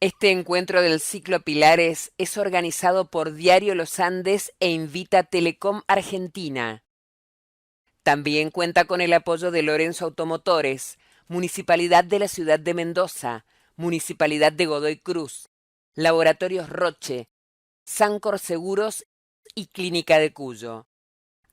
Este encuentro del ciclo Pilares es organizado por Diario Los Andes e Invita Telecom Argentina. También cuenta con el apoyo de Lorenzo Automotores, Municipalidad de la Ciudad de Mendoza, Municipalidad de Godoy Cruz, Laboratorios Roche, Sancor Seguros y Clínica de Cuyo.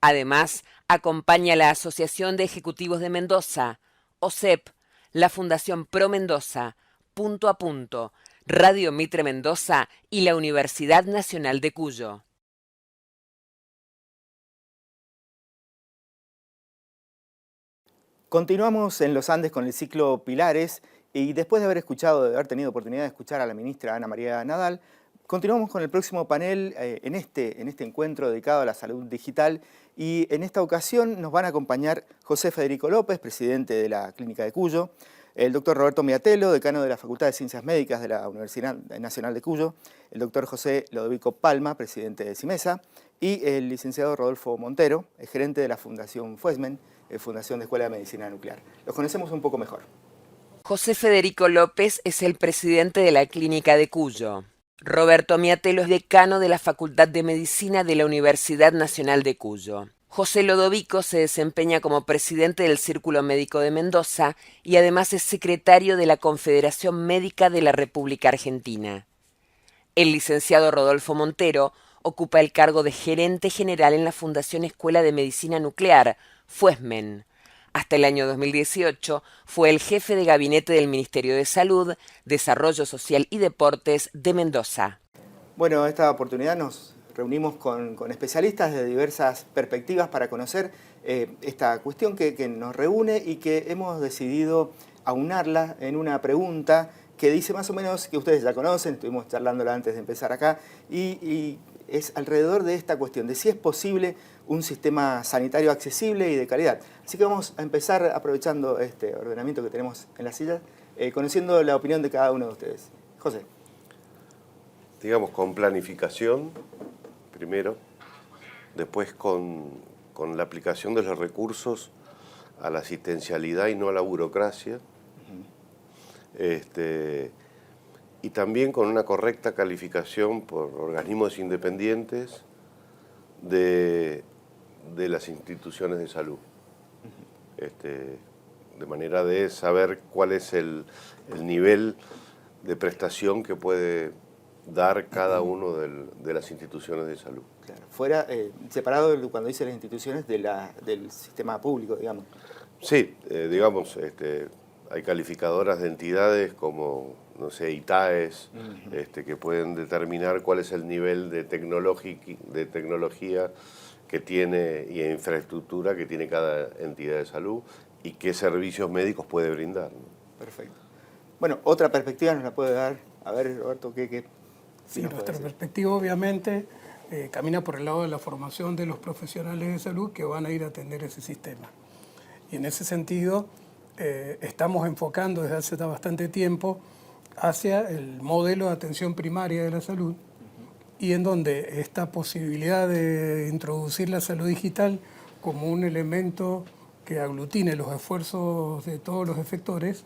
Además, acompaña la Asociación de Ejecutivos de Mendoza, OSEP, la Fundación Pro Mendoza, Punto a Punto, Radio Mitre Mendoza y la Universidad Nacional de Cuyo. Continuamos en los Andes con el ciclo Pilares y después de haber tenido oportunidad de escuchar a la ministra Ana María Nadal, continuamos con el próximo panel en este encuentro dedicado a la salud digital y en esta ocasión nos van a acompañar José Federico López, presidente de la Clínica de Cuyo, el doctor Roberto Miatelo, decano de la Facultad de Ciencias Médicas de la Universidad Nacional de Cuyo, el doctor José Lodovico Palma, presidente de CIMESA, y el licenciado Rodolfo Montero, gerente de la Fundación Fuesmen, Fundación de Escuela de Medicina Nuclear. Los conocemos un poco mejor. José Federico López es el presidente de la Clínica de Cuyo. Roberto Miatelo es decano de la Facultad de Medicina de la Universidad Nacional de Cuyo. José Lodovico se desempeña como presidente del Círculo Médico de Mendoza y además es secretario de la Confederación Médica de la República Argentina. El licenciado Rodolfo Montero ocupa el cargo de gerente general en la Fundación Escuela de Medicina Nuclear, Fuesmen. Hasta el año 2018 fue el jefe de gabinete del Ministerio de Salud, Desarrollo Social y Deportes de Mendoza. Bueno, esta oportunidad nos reunimos con especialistas de diversas perspectivas para conocer esta cuestión que nos reúne y que hemos decidido aunarla en una pregunta que dice más o menos, que ustedes ya conocen, estuvimos charlándola antes de empezar acá, y es alrededor de esta cuestión, de si es posible un sistema sanitario accesible y de calidad. Así que vamos a empezar aprovechando este ordenamiento que tenemos en la silla, conociendo la opinión de cada uno de ustedes. José. Digamos, con planificación, primero, después con la aplicación de los recursos a la asistencialidad y no a la burocracia, y también con una correcta calificación por organismos independientes de las instituciones de salud, de manera de saber cuál es el nivel de prestación que puede dar cada uno de las instituciones de salud. Claro, fuera, separado cuando dice las instituciones del sistema público, digamos. Sí, digamos, hay calificadoras de entidades como, no sé, ITAES, que pueden determinar cuál es el nivel de tecnología que tiene y de infraestructura que tiene cada entidad de salud y qué servicios médicos puede brindar, ¿no? Perfecto. Bueno, otra perspectiva nos la puede dar. A ver, Roberto, ¿qué Sí, nuestra perspectiva obviamente camina por el lado de la formación de los profesionales de salud que van a ir a atender ese sistema. Y en ese sentido estamos enfocando desde hace bastante tiempo hacia el modelo de atención primaria de la salud y en donde esta posibilidad de introducir la salud digital como un elemento que aglutine los esfuerzos de todos los efectores,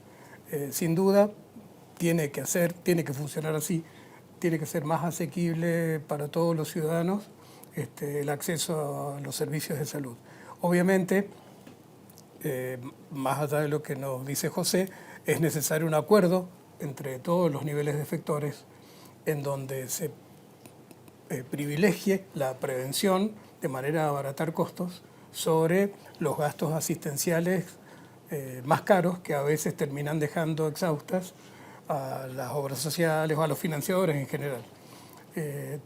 sin duda tiene que funcionar así. Tiene que ser más asequible para todos los ciudadanos el acceso a los servicios de salud. Obviamente, más allá de lo que nos dice José, es necesario un acuerdo entre todos los niveles de efectores en donde se privilegie la prevención de manera a abaratar costos sobre los gastos asistenciales más caros que a veces terminan dejando exhaustas a las obras sociales o a los financiadores en general.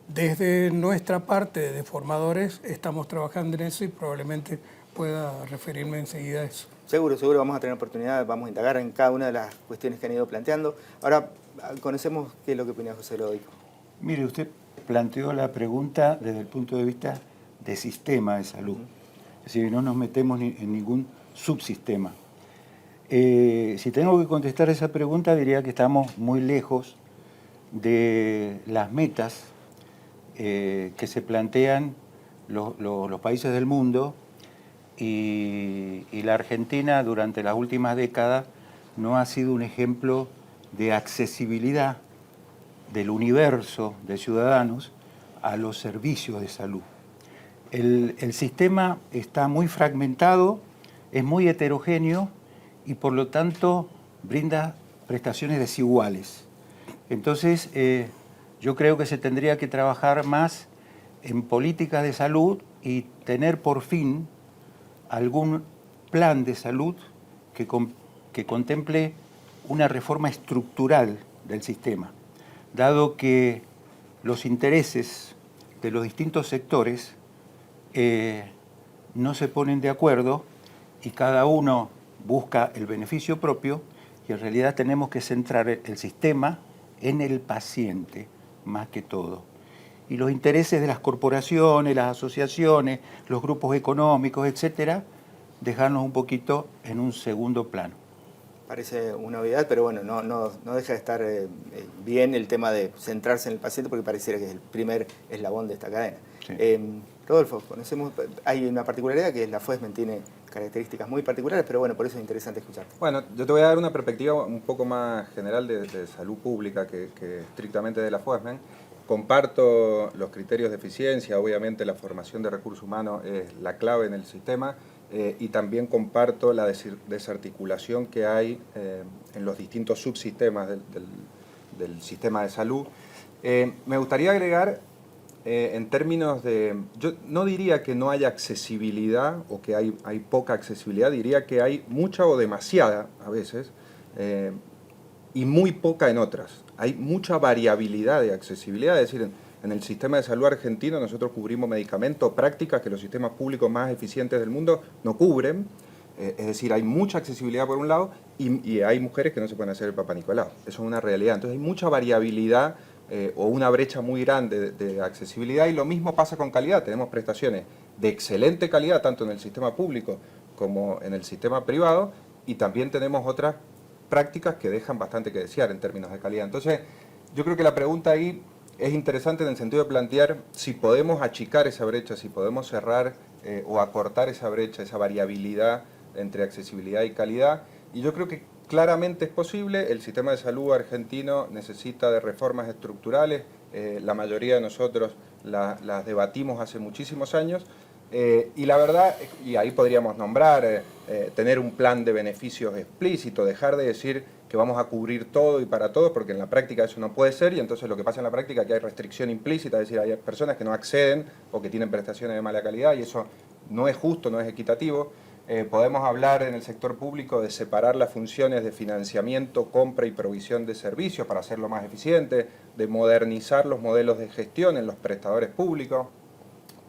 Desde nuestra parte de formadores estamos trabajando en eso y probablemente pueda referirme enseguida a eso. Seguro vamos a tener oportunidad, vamos a indagar en cada una de las cuestiones que han ido planteando. Ahora conocemos qué es lo que opina José Lodovico. Mire, usted planteó la pregunta desde el punto de vista de sistema de salud. Es decir, no nos metemos en ningún subsistema. Si tengo que contestar esa pregunta, diría que estamos muy lejos de las metas que se plantean los países del mundo y la Argentina durante las últimas décadas no ha sido un ejemplo de accesibilidad del universo de ciudadanos a los servicios de salud. El sistema está muy fragmentado, es muy heterogéneo y por lo tanto brinda prestaciones desiguales. Entonces, yo creo que se tendría que trabajar más en políticas de salud y tener por fin algún plan de salud que contemple una reforma estructural del sistema, dado que los intereses de los distintos sectores no se ponen de acuerdo y cada uno busca el beneficio propio, y en realidad tenemos que centrar el sistema en el paciente más que todo. Y los intereses de las corporaciones, las asociaciones, los grupos económicos, etcétera, dejarnos un poquito en un segundo plano. Parece una obviedad, pero bueno, no deja de estar bien el tema de centrarse en el paciente, porque pareciera que es el primer eslabón de esta cadena. Sí. Rodolfo, hay una particularidad que es la FOESMEN, tiene características muy particulares, pero bueno, por eso es interesante escucharte. Bueno, yo te voy a dar una perspectiva un poco más general de salud pública que estrictamente de la FOESMEN. Comparto los criterios de eficiencia, obviamente la formación de recursos humanos es la clave en el sistema, y también comparto la desarticulación que hay en los distintos subsistemas del sistema de salud. Me gustaría agregar, en términos de... Yo no diría que no haya accesibilidad o que hay poca accesibilidad, diría que hay mucha o demasiada a veces, y muy poca en otras. Hay mucha variabilidad de accesibilidad, es decir, en el sistema de salud argentino nosotros cubrimos medicamentos, prácticas que los sistemas públicos más eficientes del mundo no cubren. Es decir, hay mucha accesibilidad por un lado y hay mujeres que no se pueden hacer el Papá Nicolau. Eso es una realidad. Entonces hay mucha variabilidad o una brecha muy grande de accesibilidad, y lo mismo pasa con calidad. Tenemos prestaciones de excelente calidad tanto en el sistema público como en el sistema privado, y también tenemos otras prácticas que dejan bastante que desear en términos de calidad. Entonces, yo creo que la pregunta ahí es interesante en el sentido de plantear si podemos achicar esa brecha, si podemos cerrar o acortar esa brecha, esa variabilidad entre accesibilidad y calidad. Y yo creo que claramente es posible. El sistema de salud argentino necesita de reformas estructurales. La mayoría de nosotros las debatimos hace muchísimos años. Y la verdad, y ahí podríamos nombrar, tener un plan de beneficios explícito, dejar de decir que vamos a cubrir todo y para todos, porque en la práctica eso no puede ser, y entonces lo que pasa en la práctica es que hay restricción implícita, es decir, hay personas que no acceden o que tienen prestaciones de mala calidad, y eso no es justo, no es equitativo. Podemos hablar en el sector público de separar las funciones de financiamiento, compra y provisión de servicios para hacerlo más eficiente, de modernizar los modelos de gestión en los prestadores públicos.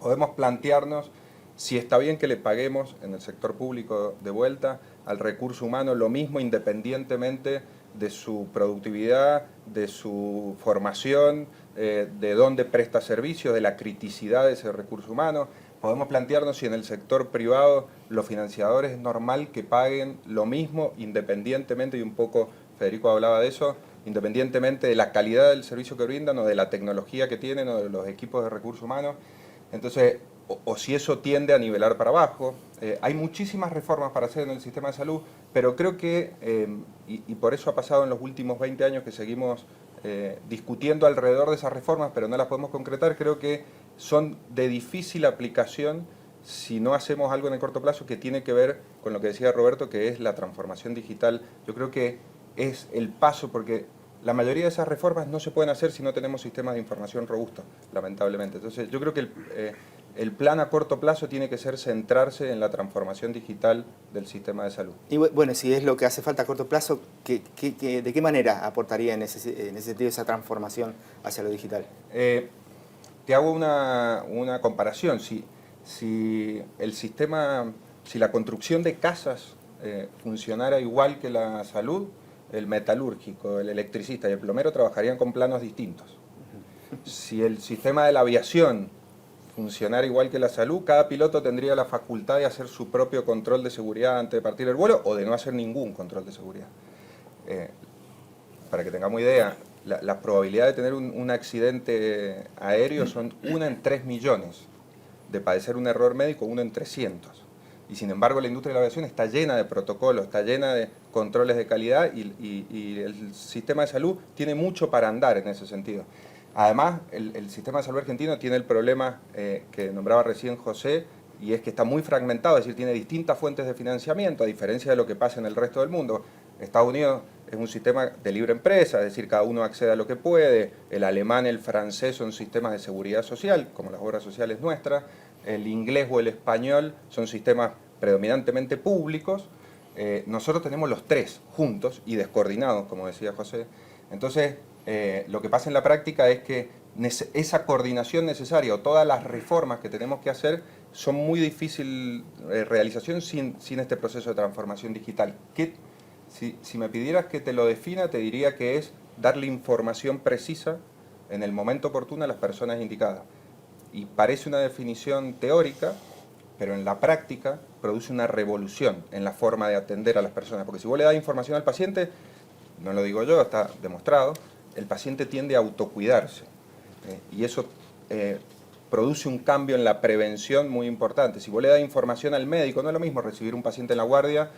Podemos plantearnos si está bien que le paguemos en el sector público de vuelta al recurso humano lo mismo independientemente de su productividad, de su formación, de dónde presta servicios, de la criticidad de ese recurso humano. Podemos plantearnos si en el sector privado los financiadores es normal que paguen lo mismo independientemente, y un poco Federico hablaba de eso, independientemente de la calidad del servicio que brindan o de la tecnología que tienen o de los equipos de recursos humanos. Entonces, o si eso tiende a nivelar para abajo. Hay muchísimas reformas para hacer en el sistema de salud, pero creo que, y por eso ha pasado en los últimos 20 años que seguimos discutiendo alrededor de esas reformas, pero no las podemos concretar, creo que son de difícil aplicación si no hacemos algo en el corto plazo que tiene que ver con lo que decía Roberto, que es la transformación digital. Yo creo que es el paso, porque la mayoría de esas reformas no se pueden hacer si no tenemos sistemas de información robustos, lamentablemente. Entonces, yo creo que el plan a corto plazo tiene que ser centrarse en la transformación digital del sistema de salud. Y bueno, si es lo que hace falta a corto plazo, ¿de qué manera aportaría en ese sentido esa transformación hacia lo digital? Te hago una comparación. Si el sistema, si la construcción de casas funcionara igual que la salud, el metalúrgico, el electricista y el plomero trabajarían con planos distintos. Si el sistema de la aviación funcionara igual que la salud, cada piloto tendría la facultad de hacer su propio control de seguridad antes de partir el vuelo o de no hacer ningún control de seguridad. Para que tengamos idea, la probabilidad de tener un accidente aéreo son 1 en 3 millones, de padecer un error médico 1 en 300. Y sin embargo la industria de la aviación está llena de protocolos, está llena de controles de calidad y el sistema de salud tiene mucho para andar en ese sentido. Además, el sistema de salud argentino tiene el problema que nombraba recién José, y es que está muy fragmentado, es decir, tiene distintas fuentes de financiamiento, a diferencia de lo que pasa en el resto del mundo. Estados Unidos es un sistema de libre empresa, es decir, cada uno accede a lo que puede. El alemán, el francés son sistemas de seguridad social, como las obras sociales nuestras. El inglés o el español son sistemas predominantemente públicos. Nosotros tenemos los tres juntos y descoordinados, como decía José. Entonces, lo que pasa en la práctica es que esa coordinación necesaria o todas las reformas que tenemos que hacer son muy difícil realización sin este proceso de transformación digital. Si me pidieras que te lo defina, te diría que es darle información precisa en el momento oportuno a las personas indicadas. Y parece una definición teórica, pero en la práctica produce una revolución en la forma de atender a las personas. Porque si vos le das información al paciente, no lo digo yo, está demostrado, el paciente tiende a autocuidarse. Y eso produce un cambio en la prevención muy importante. Si vos le das información al médico, no es lo mismo recibir un paciente en la guardia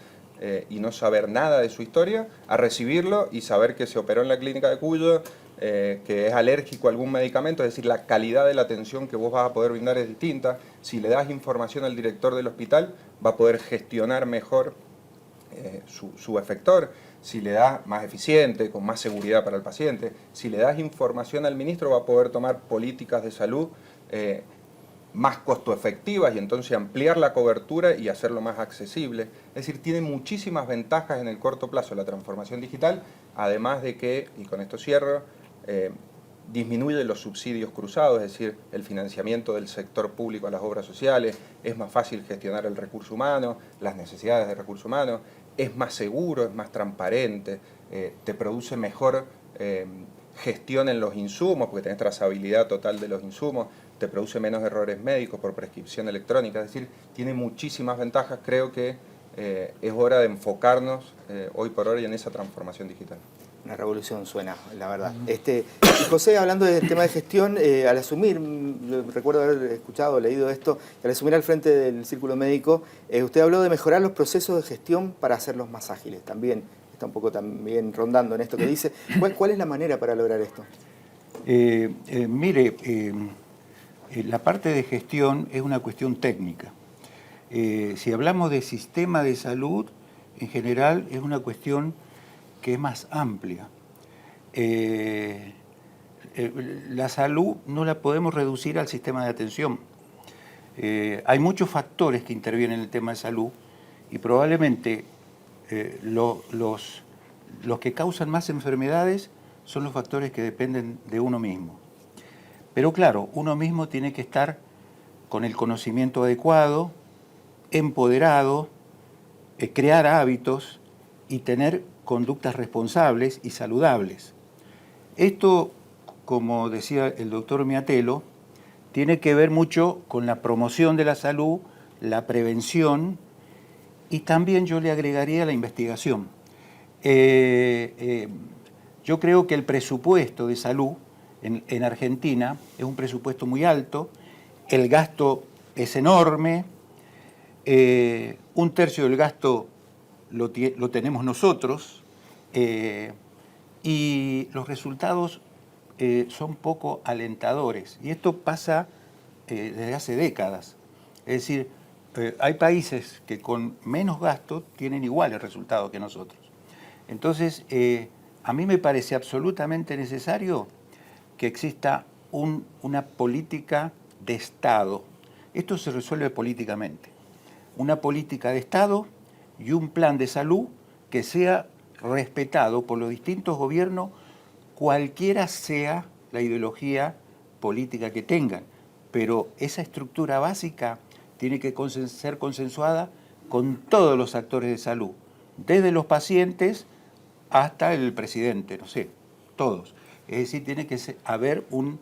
y no saber nada de su historia, a recibirlo y saber que se operó en la clínica de Cuyo, que es alérgico a algún medicamento, es decir, la calidad de la atención que vos vas a poder brindar es distinta. Si le das información al director del hospital, va a poder gestionar mejor su efector. Si le das más eficiente, con más seguridad para el paciente. Si le das información al ministro, va a poder tomar políticas de salud más costo efectivas y entonces ampliar la cobertura y hacerlo más accesible. Es decir, tiene muchísimas ventajas en el corto plazo la transformación digital, además de que, y con esto cierro, disminuye los subsidios cruzados, es decir, el financiamiento del sector público a las obras sociales, es más fácil gestionar el recurso humano, las necesidades de recurso humano, es más seguro, es más transparente, te produce mejor gestión en los insumos, porque tenés trazabilidad total de los insumos, te produce menos errores médicos por prescripción electrónica, es decir, tiene muchísimas ventajas. Creo que es hora de enfocarnos hoy por hoy en esa transformación digital. Una revolución suena, la verdad. Y José, hablando del tema de gestión, al asumir, recuerdo haber escuchado, leído esto, al asumir al frente del Círculo Médico, usted habló de mejorar los procesos de gestión para hacerlos más ágiles. También está un poco también rondando en esto que dice. ¿Cuál es la manera para lograr esto? Mire, la parte de gestión es una cuestión técnica. Si hablamos de sistema de salud, en general es una cuestión que es más amplia. La salud no la podemos reducir al sistema de atención. Hay muchos factores que intervienen en el tema de salud y probablemente los que causan más enfermedades son los factores que dependen de uno mismo. Pero claro, uno mismo tiene que estar con el conocimiento adecuado, empoderado, crear hábitos y tener conductas responsables y saludables. Esto, como decía el doctor Miatelo, tiene que ver mucho con la promoción de la salud, la prevención y también yo le agregaría la investigación. Yo creo que el presupuesto de salud en Argentina es un presupuesto muy alto, el gasto es enorme, un tercio del gasto lo tenemos nosotros y los resultados son poco alentadores. Y esto pasa desde hace décadas. Es decir, hay países que con menos gasto tienen iguales resultados que nosotros. Entonces, a mí me parece absolutamente necesario que exista una política de Estado. Esto se resuelve políticamente. Una política de Estado y un plan de salud que sea respetado por los distintos gobiernos, cualquiera sea la ideología política que tengan. Pero esa estructura básica tiene que ser consensuada con todos los actores de salud, desde los pacientes hasta el presidente, no sé, todos. Es decir, tiene que haber un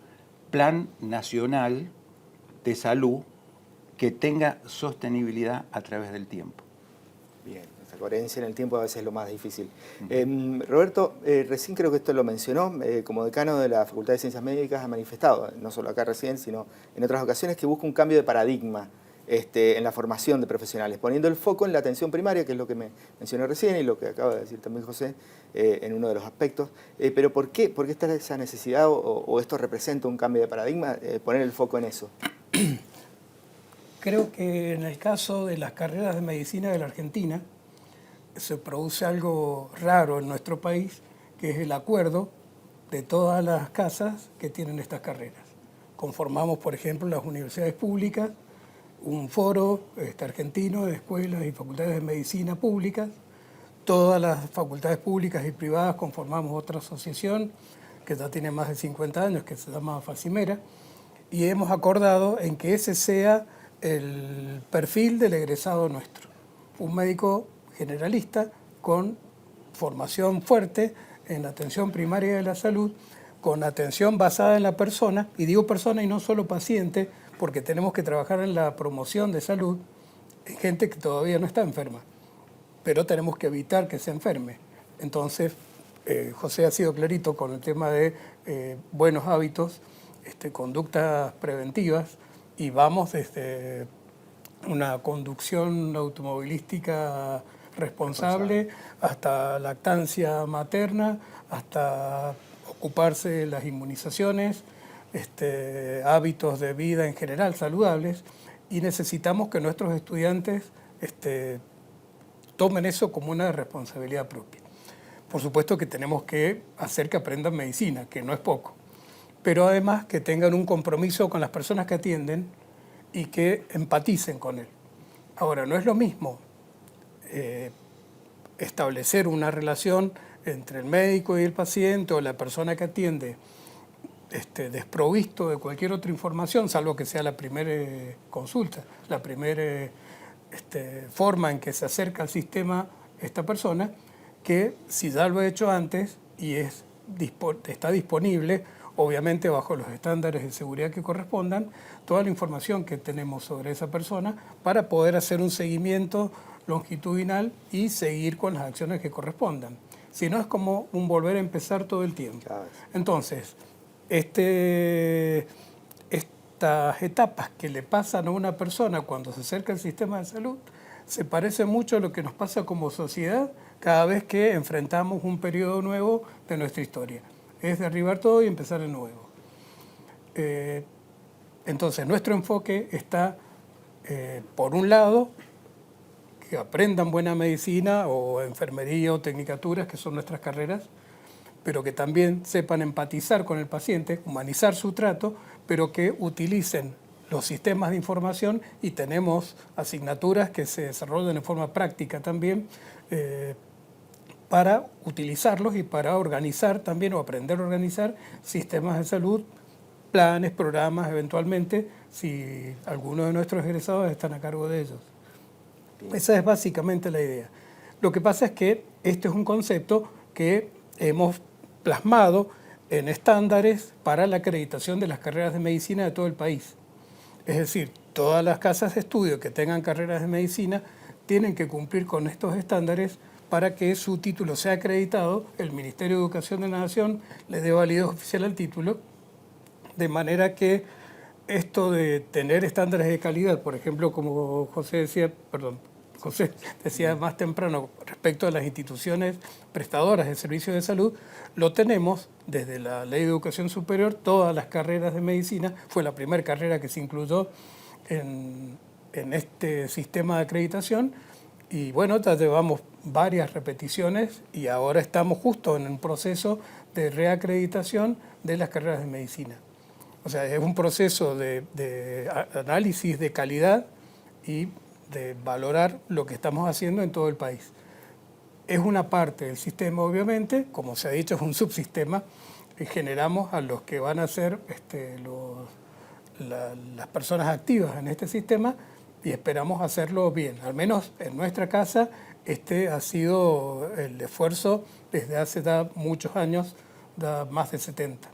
plan nacional de salud que tenga sostenibilidad a través del tiempo. Bien, esa coherencia en el tiempo a veces es lo más difícil. Roberto, recién creo que esto lo mencionó, como decano de la Facultad de Ciencias Médicas ha manifestado, no solo acá recién, sino en otras ocasiones, que busca un cambio de paradigma en la formación de profesionales, poniendo el foco en la atención primaria, que es lo que me mencioné recién y lo que acaba de decir también José en uno de los aspectos. Pero ¿por qué está esa necesidad o esto representa un cambio de paradigma, poner el foco en eso? Creo que en el caso de las carreras de medicina de la Argentina se produce algo raro en nuestro país, que es el acuerdo de todas las casas que tienen estas carreras. Conformamos, por ejemplo, las universidades públicas, un foro argentino de escuelas y facultades de medicina públicas. Todas las facultades públicas y privadas conformamos otra asociación que ya tiene más de 50 años, que se llama Facimera, y hemos acordado en que ese sea el perfil del egresado nuestro. Un médico generalista con formación fuerte en atención primaria de la salud, con atención basada en la persona, y digo persona y no solo paciente, porque tenemos que trabajar en la promoción de salud en gente que todavía no está enferma, pero tenemos que evitar que se enferme. Entonces, José ha sido clarito con el tema de buenos hábitos, conductas preventivas, y vamos desde una conducción automovilística responsable hasta lactancia materna, hasta ocuparse de las inmunizaciones, hábitos de vida en general saludables, y necesitamos que nuestros estudiantes tomen eso como una responsabilidad propia. Por supuesto que tenemos que hacer que aprendan medicina, que no es poco, pero además que tengan un compromiso con las personas que atienden y que empaticen con él. Ahora, no es lo mismo establecer una relación entre el médico y el paciente o la persona que atiende desprovisto de cualquier otra información, salvo que sea la primera consulta, la primera forma en que se acerca al sistema esta persona, que si ya lo ha hecho antes y está disponible, obviamente bajo los estándares de seguridad que correspondan, toda la información que tenemos sobre esa persona para poder hacer un seguimiento longitudinal y seguir con las acciones que correspondan. Si no, es como un volver a empezar todo el tiempo. Entonces, estas etapas que le pasan a una persona cuando se acerca al sistema de salud se parece mucho a lo que nos pasa como sociedad cada vez que enfrentamos un periodo nuevo de nuestra historia. Es derribar todo y empezar de nuevo. Entonces, nuestro enfoque está, por un lado, que aprendan buena medicina o enfermería o tecnicaturas, que son nuestras carreras, pero que también sepan empatizar con el paciente, humanizar su trato, pero que utilicen los sistemas de información, y tenemos asignaturas que se desarrollan en forma práctica también, para utilizarlos y para organizar también o aprender a organizar sistemas de salud, planes, programas, eventualmente, si algunos de nuestros egresados están a cargo de ellos. Esa es básicamente la idea. Lo que pasa es que este es un concepto que hemos plasmado en estándares para la acreditación de las carreras de medicina de todo el país. Es decir, todas las casas de estudio que tengan carreras de medicina tienen que cumplir con estos estándares para que su título sea acreditado, el Ministerio de Educación de la Nación le dé validez oficial al título, de manera que esto de tener estándares de calidad, por ejemplo, como José decía más temprano respecto a las instituciones prestadoras de servicios de salud, lo tenemos desde la Ley de Educación Superior. Todas las carreras de medicina, fue la primera carrera que se incluyó en este sistema de acreditación, y bueno, ya llevamos varias repeticiones y ahora estamos justo en un proceso de reacreditación de las carreras de medicina. O sea, es un proceso de análisis de calidad y de valorar lo que estamos haciendo en todo el país. Es una parte del sistema, obviamente, como se ha dicho, es un subsistema, y generamos a los que van a ser las personas activas en este sistema, y esperamos hacerlo bien. Al menos en nuestra casa ha sido el esfuerzo desde hace ya muchos años, ya más de 70.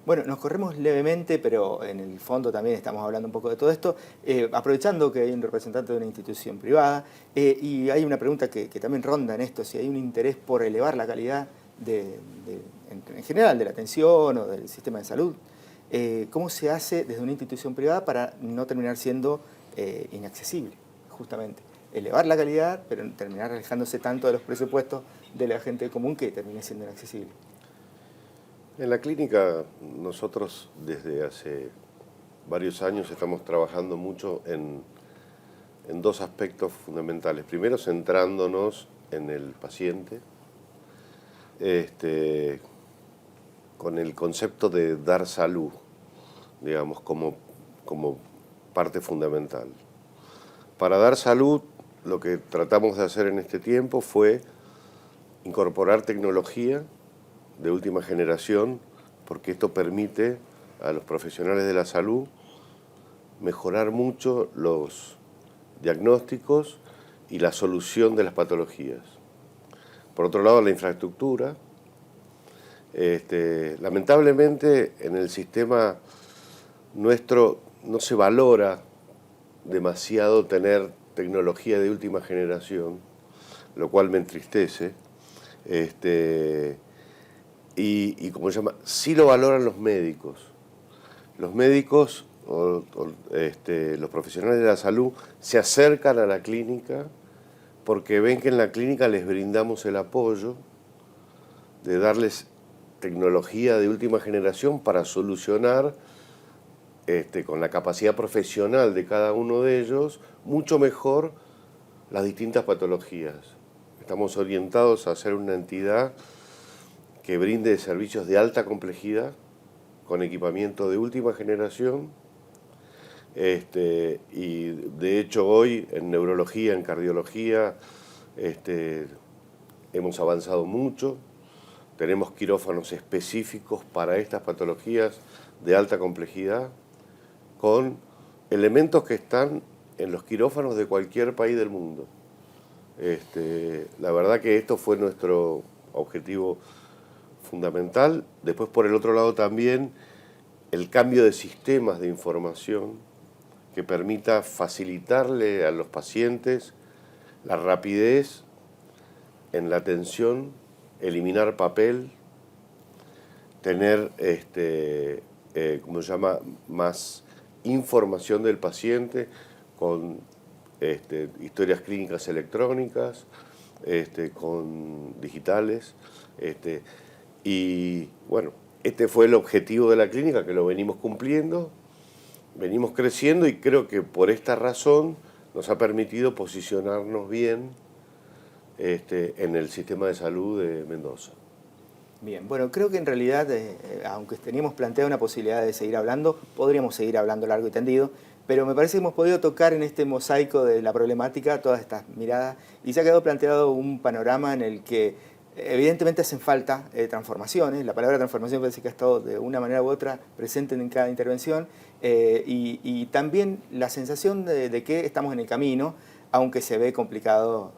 Bueno, nos corremos levemente, pero en el fondo también estamos hablando un poco de todo esto, aprovechando que hay un representante de una institución privada, y hay una pregunta que también ronda en esto, si hay un interés por elevar la calidad en general de la atención o del sistema de salud. ¿Cómo se hace desde una institución privada para no terminar siendo inaccesible, justamente. Elevar la calidad, pero terminar alejándose tanto de los presupuestos de la gente común que termine siendo inaccesible. En la clínica nosotros desde hace varios años estamos trabajando mucho en dos aspectos fundamentales. Primero, centrándonos en el paciente, con el concepto de dar salud, digamos, como parte fundamental. Para dar salud, lo que tratamos de hacer en este tiempo fue incorporar tecnología de última generación, porque esto permite a los profesionales de la salud mejorar mucho los diagnósticos y la solución de las patologías. Por otro lado, la infraestructura. Lamentablemente, en el sistema nuestro no se valora demasiado tener tecnología de última generación, lo cual me entristece. Y como se llama, sí lo valoran los médicos. Los médicos los profesionales de la salud se acercan a la clínica porque ven que en la clínica les brindamos el apoyo de darles tecnología de última generación para solucionar con la capacidad profesional de cada uno de ellos mucho mejor las distintas patologías. Estamos orientados a ser una entidad que brinde servicios de alta complejidad con equipamiento de última generación. Y de hecho hoy en neurología, en cardiología, hemos avanzado mucho. Tenemos quirófanos específicos para estas patologías de alta complejidad, con elementos que están en los quirófanos de cualquier país del mundo. La verdad que esto fue nuestro objetivo fundamental. Después, por el otro lado, también el cambio de sistemas de información que permita facilitarle a los pacientes la rapidez en la atención, eliminar papel, tener ¿cómo se llama?, más información del paciente con historias clínicas electrónicas, con digitales. Y bueno, este fue el objetivo de la clínica, que lo venimos cumpliendo. Venimos creciendo y creo que por esta razón nos ha permitido posicionarnos bien en el sistema de salud de Mendoza. Bien, bueno, creo que en realidad, aunque teníamos planteado una posibilidad de seguir hablando, podríamos seguir hablando largo y tendido, pero me parece que hemos podido tocar en este mosaico de la problemática todas estas miradas y se ha quedado planteado un panorama en el que evidentemente hacen falta transformaciones. La palabra transformación parece que ha estado de una manera u otra presente en cada intervención y también la sensación de que estamos en el camino, aunque se ve complicado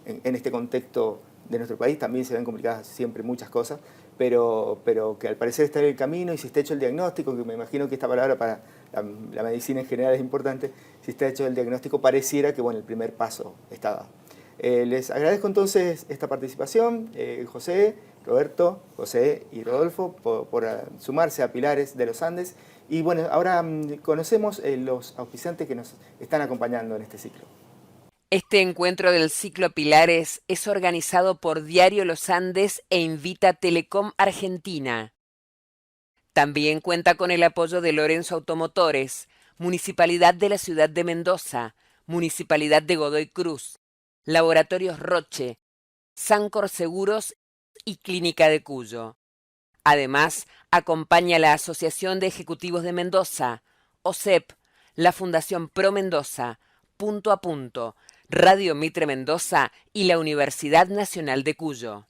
en este contexto de nuestro país, también se ven complicadas siempre muchas cosas, pero que al parecer está en el camino y si está hecho el diagnóstico, que me imagino que esta palabra para la medicina en general es importante, si está hecho el diagnóstico pareciera que bueno, el primer paso está dado. Les agradezco entonces esta participación, José, Roberto, José y Rodolfo, por sumarse a Pilares de los Andes. Y bueno, ahora conocemos los auspiciantes que nos están acompañando en este ciclo. Este encuentro del ciclo Pilares es organizado por Diario Los Andes e Invita Telecom Argentina. También cuenta con el apoyo de Lorenzo Automotores, Municipalidad de la Ciudad de Mendoza, Municipalidad de Godoy Cruz, Laboratorios Roche, Sancor Seguros y Clínica de Cuyo. Además, acompaña la Asociación de Ejecutivos de Mendoza, OSEP, la Fundación Pro Mendoza, Punto a Punto, Radio Mitre Mendoza y la Universidad Nacional de Cuyo.